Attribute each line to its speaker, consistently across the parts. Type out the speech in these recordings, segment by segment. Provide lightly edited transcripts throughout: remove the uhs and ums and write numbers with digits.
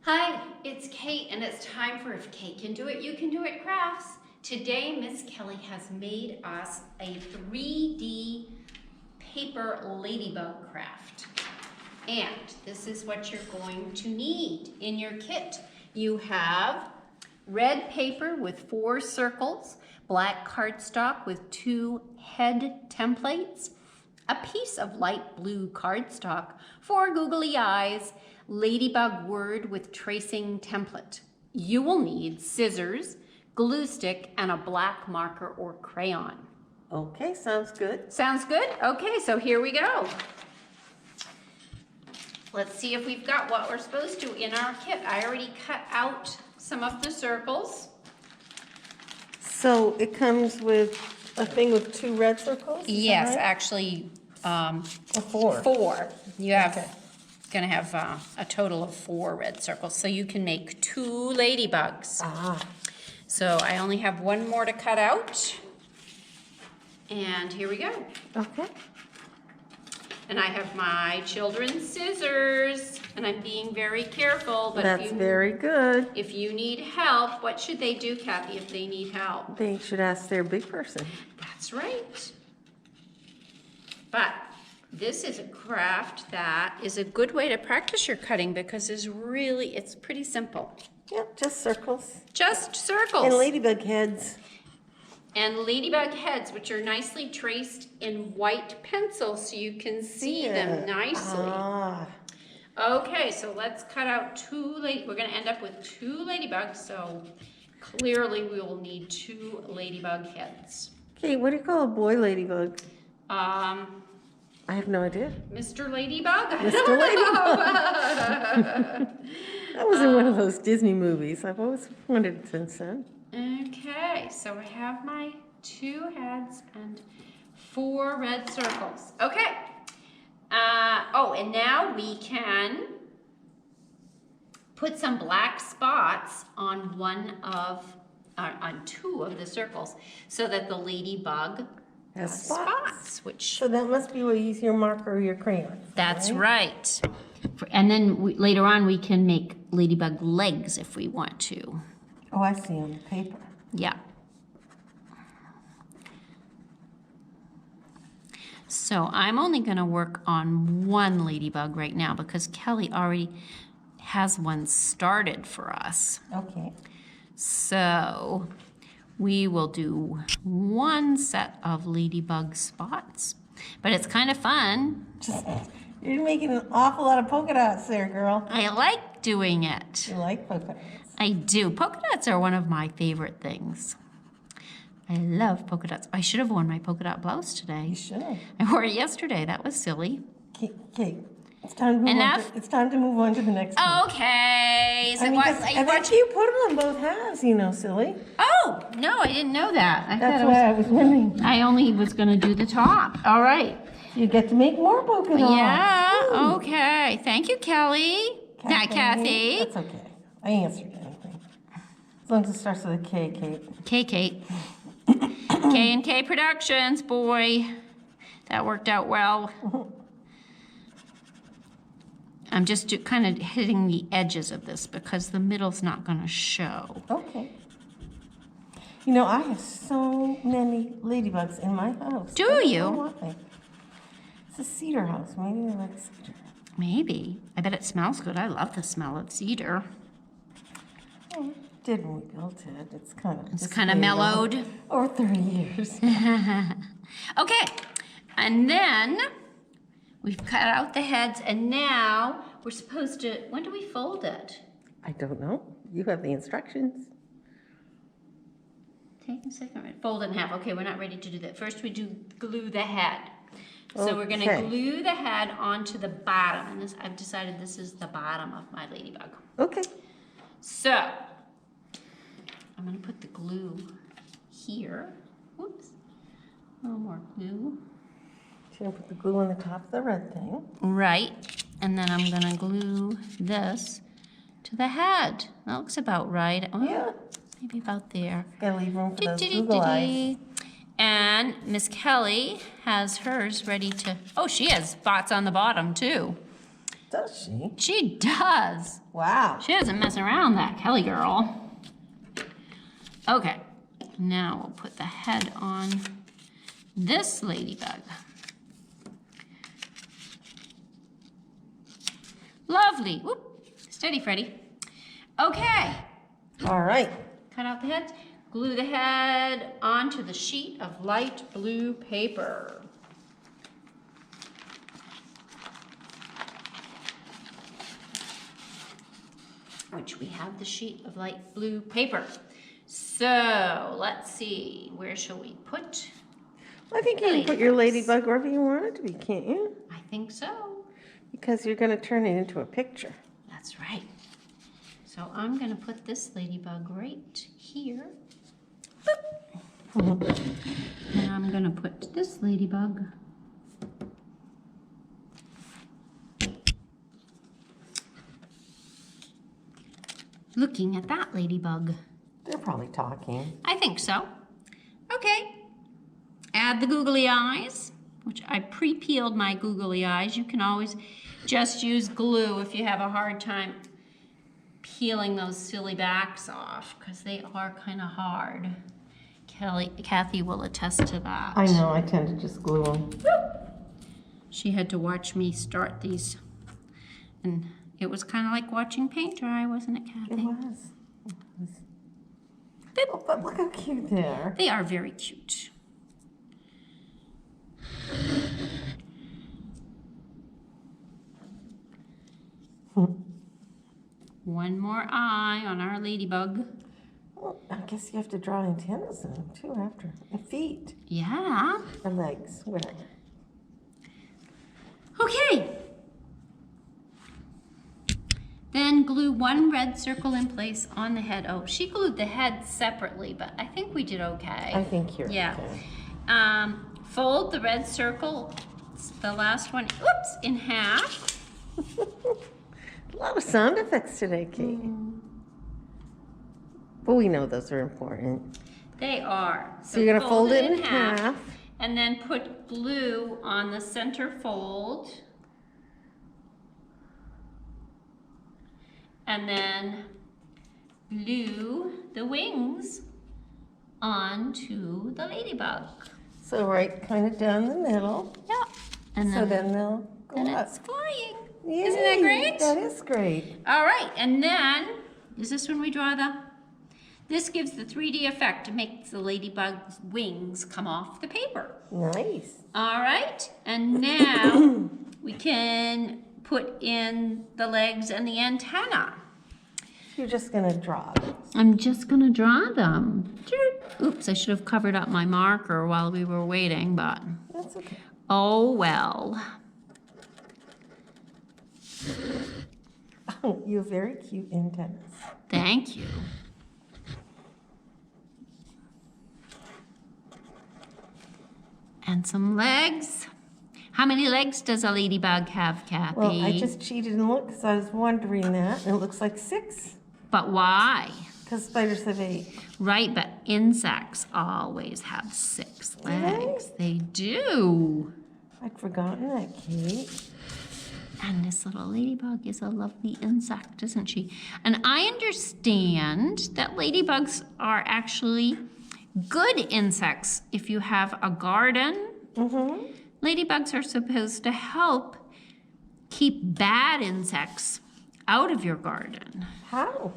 Speaker 1: Hi, it's Kate, and it's time for If Kate Can Do It, You Can Do It crafts. Today, Miss Kelly has made us a 3D paper ladybug craft. And this is what you're going to need in your kit. You have red paper with 4 circles, black cardstock with 2 head templates, a piece of light blue cardstock, 4 googly eyes, ladybug word with tracing template. You will need scissors, glue stick, and a black marker or crayon.
Speaker 2: Okay, sounds good.
Speaker 1: Sounds good? Okay, so here we go. Let's see if we've got what we're supposed to in our kit. I already cut out some of the circles.
Speaker 2: So it comes with a thing with 2 red circles?
Speaker 1: Yes,
Speaker 2: right?
Speaker 1: actually,
Speaker 2: 4.
Speaker 1: 4. You have
Speaker 2: Okay.
Speaker 1: gonna have a total of 4 red circles, so you can make 2 ladybugs.
Speaker 2: Ah.
Speaker 1: So I only have 1 more to cut out, and here we go.
Speaker 2: Okay.
Speaker 1: And I have my children's scissors, and I'm being very careful. But
Speaker 2: That's very good.
Speaker 1: If you need help, what should they do, Kathy, if they need help?
Speaker 2: They should ask their big person.
Speaker 1: That's right. But this is a craft that is a good way to practice your cutting because it's pretty simple.
Speaker 2: Yep, just circles.
Speaker 1: Just circles.
Speaker 2: And ladybug heads.
Speaker 1: And ladybug heads, which are nicely traced in white pencil so you can see them nicely.
Speaker 2: Ah.
Speaker 1: Okay, so let's cut out 2 we're gonna end up with 2 ladybugs, so clearly we will need 2 ladybug heads.
Speaker 2: Okay, what do you call a boy ladybug?
Speaker 1: I
Speaker 2: have no idea.
Speaker 1: Mr. Ladybug?
Speaker 2: Mr. Ladybug. That was in one of those Disney movies. I've always wondered since then.
Speaker 1: Okay, so I have my 2 heads and 4 red circles. Okay. And now we can put some black spots on on 2 of the circles so that the ladybug
Speaker 2: Has
Speaker 1: spots, which
Speaker 2: So that must be where you use your marker or your crayon.
Speaker 1: that's right. And then later on we can make ladybug legs if we want to.
Speaker 2: Oh, I see, on the paper.
Speaker 1: Yeah. So I'm only going to work on 1 ladybug right now because Kelly already has one started for us.
Speaker 2: Okay.
Speaker 1: So we will do 1 set of ladybug spots, but it's kind of fun.
Speaker 2: You're making an awful lot of polka dots there, girl.
Speaker 1: I like doing it.
Speaker 2: You like polka dots?
Speaker 1: I do. Polka dots are one of my favorite things. I love polka dots. I should have worn my polka dot blouse today.
Speaker 2: You should.
Speaker 1: I wore it yesterday. That was silly.
Speaker 2: Kate, it's time to move on. It's time to move on to the next one.
Speaker 1: Okay. So
Speaker 2: I think you put them on both halves, you know, silly.
Speaker 1: Oh, no, I didn't know that.
Speaker 2: That's why I was wondering.
Speaker 1: I only was going to do the top. All right.
Speaker 2: You get to make more polka dots.
Speaker 1: Yeah.
Speaker 2: Woo.
Speaker 1: Okay. Thank you, Kelly. Not Kathy.
Speaker 2: That's okay. I answered anything. As long as it starts with a K, Kate.
Speaker 1: Kate. K&K Productions, boy. That worked out well. I'm just kind of hitting the edges of this because the middle's not going to show.
Speaker 2: Okay. You know, I have so many ladybugs in my house.
Speaker 1: Do
Speaker 2: I don't
Speaker 1: you?
Speaker 2: know why. It's a cedar house. Maybe they like cedar.
Speaker 1: Maybe. I bet it smells good. I love the smell of cedar.
Speaker 2: Oh, it did when we built it. It's
Speaker 1: kind of mellowed.
Speaker 2: Over 30 years.
Speaker 1: Okay. And then we've cut out the heads, and now we're supposed to, when do we fold it?
Speaker 2: I don't know. You have the instructions.
Speaker 1: Take a second. Fold it in half. Okay, we're not ready to do that. First we do glue the head. So we're going to glue the head onto the bottom. And I've decided this is the bottom of my ladybug.
Speaker 2: Okay.
Speaker 1: So I'm going to put the glue here. Whoops. A little more glue.
Speaker 2: You're going to put the glue on the top of the red thing.
Speaker 1: Right. And then I'm going to glue this to the head. That looks about right. Oh,
Speaker 2: yeah.
Speaker 1: Maybe about there.
Speaker 2: Gotta leave room for those Google eyes.
Speaker 1: And Miss Kelly has hers ready to, oh, she has spots on the bottom too.
Speaker 2: does she?
Speaker 1: She does.
Speaker 2: Wow.
Speaker 1: She doesn't mess around, that Kelly girl. Okay, now we'll put the head on this ladybug. Lovely. Whoop. Steady, Freddie. Okay.
Speaker 2: All right.
Speaker 1: Cut out the heads. Glue the head onto the sheet of light blue paper. Which we have the sheet of light blue paper. So let's see, where shall we put?
Speaker 2: I think you can put your ladybug wherever you want it to be, can't you?
Speaker 1: I think so.
Speaker 2: Because you're going to turn it into a picture.
Speaker 1: That's right. So I'm going to put this ladybug right here. Boop. And I'm going to put this ladybug looking at that ladybug.
Speaker 2: They're probably talking.
Speaker 1: I think so. Okay. Add the googly eyes, which I pre-peeled my googly eyes. You can always just use glue if you have a hard time peeling those silly backs off, because they are kind of hard. Kathy will attest to that.
Speaker 2: I know, I tend to just glue them.
Speaker 1: She had to watch me start these. And it was kind of like watching paint dry, wasn't it, Kathy?
Speaker 2: It was. Oh, but look how cute they are.
Speaker 1: They are very cute. One more eye on our ladybug.
Speaker 2: Well, I guess you have to draw antennas in them too after. And feet.
Speaker 1: Yeah.
Speaker 2: Or legs, whatever.
Speaker 1: Okay. Then glue one red circle in place on the head. Oh, she glued the head separately, but I think we did okay.
Speaker 2: I think you're
Speaker 1: yeah.
Speaker 2: okay.
Speaker 1: Fold the red circle, the last one, oops, in half.
Speaker 2: A lot of sound effects today, Kate. But we know those are important.
Speaker 1: They are.
Speaker 2: So you're gonna fold it in half.
Speaker 1: And then put glue on the center fold. And then glue the wings onto the ladybug.
Speaker 2: So right kind of down the middle.
Speaker 1: Yeah. And
Speaker 2: So then they'll go
Speaker 1: and
Speaker 2: up.
Speaker 1: it's flying.
Speaker 2: Yay,
Speaker 1: Isn't that great?
Speaker 2: That is great.
Speaker 1: All right, and then, is this when we draw this gives the 3D effect to make the ladybug's wings come off the paper.
Speaker 2: Nice.
Speaker 1: All right, and now we can put in the legs and the antenna.
Speaker 2: You're just gonna draw them.
Speaker 1: I'm just gonna draw them. Oops, I should have covered up my marker while we were waiting, but
Speaker 2: That's okay.
Speaker 1: oh well.
Speaker 2: Oh, you have very cute antennas.
Speaker 1: Thank you. And some legs. How many legs does a ladybug have, Kathy?
Speaker 2: Well, I just cheated and looked because I was wondering that, and it looks like 6.
Speaker 1: But why?
Speaker 2: Because spiders have 8.
Speaker 1: Right, but insects always have 6
Speaker 2: Do they?
Speaker 1: legs. They do.
Speaker 2: I'd forgotten that, Kate.
Speaker 1: And this little ladybug is a lovely insect, isn't she? And I understand that ladybugs are actually good insects if you have a garden.
Speaker 2: Mm-hmm.
Speaker 1: Ladybugs are supposed to help keep bad insects out of your garden.
Speaker 2: How?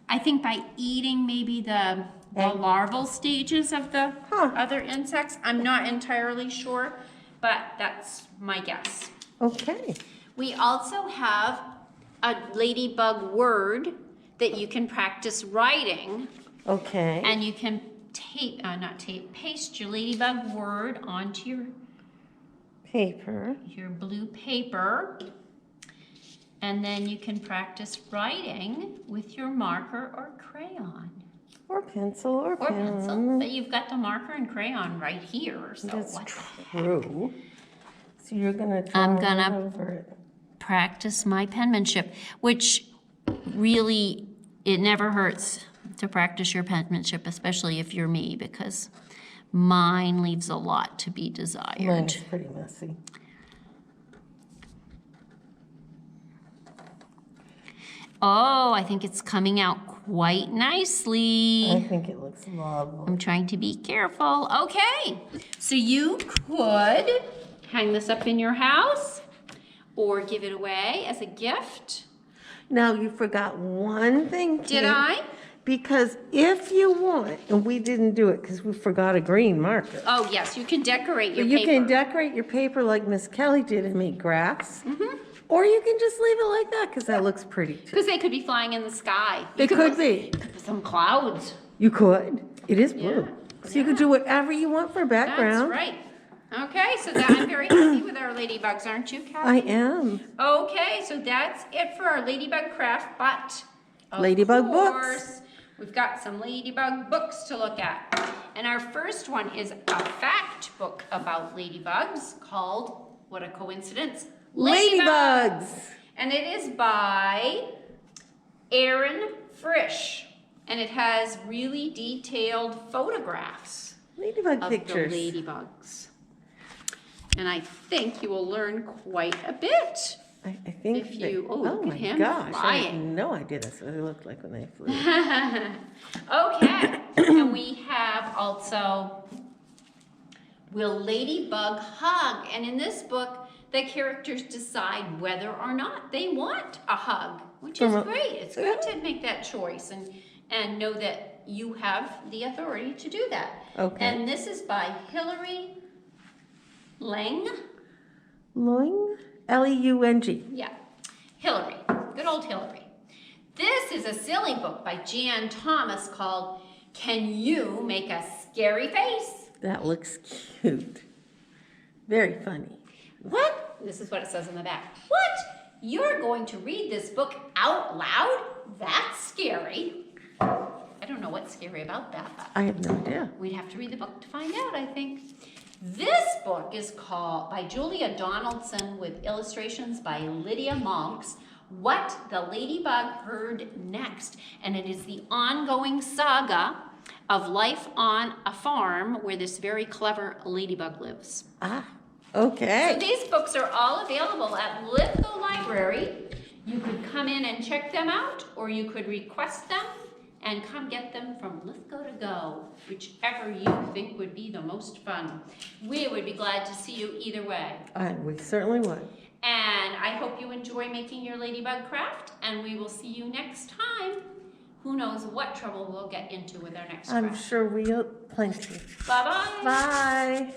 Speaker 1: I think by eating maybe the larval stages of the other insects. I'm not entirely sure, but that's my guess.
Speaker 2: Okay.
Speaker 1: We also have a ladybug word that you can practice writing.
Speaker 2: Okay.
Speaker 1: And you can paste your ladybug word onto your blue paper. And then you can practice writing with your marker or crayon.
Speaker 2: Or pencil or pen.
Speaker 1: pencil. But you've got the marker and crayon right here. So
Speaker 2: That's
Speaker 1: what
Speaker 2: true. So you're going to draw over it.
Speaker 1: Practice my penmanship, which really, it never hurts to practice your penmanship, especially if you're me, because mine leaves a lot to be desired.
Speaker 2: Mine's pretty messy.
Speaker 1: Oh, I think it's coming out quite nicely.
Speaker 2: I think it looks lovely.
Speaker 1: I'm trying to be careful. Okay, so you could hang this up in your house or give it away as a gift.
Speaker 2: Now, you forgot one thing, Kate.
Speaker 1: Did I?
Speaker 2: Because if you want, and we didn't do it because we forgot a green marker.
Speaker 1: Oh, yes, you can decorate your
Speaker 2: But you
Speaker 1: paper.
Speaker 2: can decorate your paper like Miss Kelly did and make graphs.
Speaker 1: Mm-hmm.
Speaker 2: Or you can just leave it like that because that looks pretty too.
Speaker 1: Because they could be flying in the sky.
Speaker 2: They could be.
Speaker 1: Put some clouds.
Speaker 2: You could. It is blue.
Speaker 1: Yeah.
Speaker 2: So you could do whatever you want for background.
Speaker 1: That's right. Okay, so I'm very happy with our ladybugs, aren't you, Kathy?
Speaker 2: I am.
Speaker 1: Okay, so that's it for our ladybug craft, but of
Speaker 2: Ladybug books.
Speaker 1: course, we've got some ladybug books to look at. And our first one is a fact book about ladybugs called, what a coincidence,
Speaker 2: Ladybugs.
Speaker 1: And it is by Aaron Frisch. And it has really detailed photographs
Speaker 2: Ladybug
Speaker 1: of
Speaker 2: pictures.
Speaker 1: the ladybugs. And I think you will learn quite a bit.
Speaker 2: I think
Speaker 1: If you- oh, look at
Speaker 2: my
Speaker 1: him
Speaker 2: gosh, I had
Speaker 1: flying.
Speaker 2: no idea that's what they looked like when they flew.
Speaker 1: Okay, and we have also Will Ladybug Hug? And in this book, the characters decide whether or not they want a hug, which is great. It's good to make that choice and know that you have the authority to do that.
Speaker 2: Okay.
Speaker 1: And this is by Hilary Lang.
Speaker 2: Leung? L-E-U-N-G.
Speaker 1: Yeah, Hillary, good old Hillary. This is a silly book by Jan Thomas called Can You Make a Scary Face?
Speaker 2: That looks cute. Very funny.
Speaker 1: What? This is what it says in the back. What? You're going to read this book out loud? That's scary. I don't know what's scary about that, but
Speaker 2: I have no idea.
Speaker 1: we'd have to read the book to find out, I think. This book is called, by Julia Donaldson with illustrations by Lydia Monks, What the Ladybug Heard Next. And it is the ongoing saga of life on a farm where this very clever ladybug lives.
Speaker 2: Ah,
Speaker 1: So
Speaker 2: okay.
Speaker 1: these books are all available at Lithgow Library. You could come in and check them out, or you could request them and come get them from Lithgow to Go, whichever you think would be the most fun. We would be glad to see you either way.
Speaker 2: We certainly would.
Speaker 1: And I hope you enjoy making your ladybug craft, and we will see you next time. Who knows what trouble we'll get into with our next
Speaker 2: I'm
Speaker 1: craft.
Speaker 2: sure we'll plenty.
Speaker 1: Bye-bye.
Speaker 2: Bye.